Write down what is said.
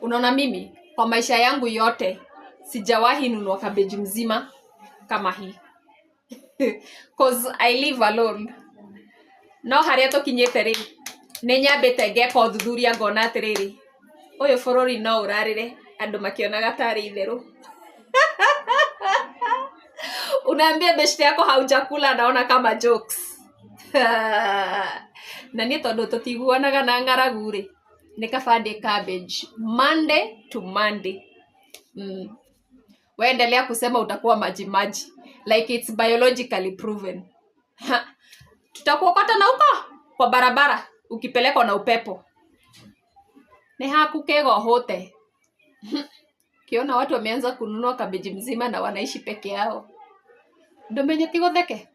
Unaona mimi kwa maisha yangu yote sijawahi nunua cabbage mzima kama hii. Cause I live alone. No haria tukinyete ri ni nyambite ngeka uthuthuria ngona atiriri uyu bururi no urarire andu makionaga tari itheru. Unaambia beshte yako haujakula naona kama jokes. Na ni tondu tutiguanaga na ng'aragu ri nikabande cabbage Monday to Monday. Waendelea kusema utakuwa maji maji like it's biologically proven. Tutakuokota na uko kwa barabara ukipelekwa na upepo. Ni hakukego hote. Kiona watu wameanza kununua cabbage mzima na wanaishi peke yao. Ndio menye tigotheke.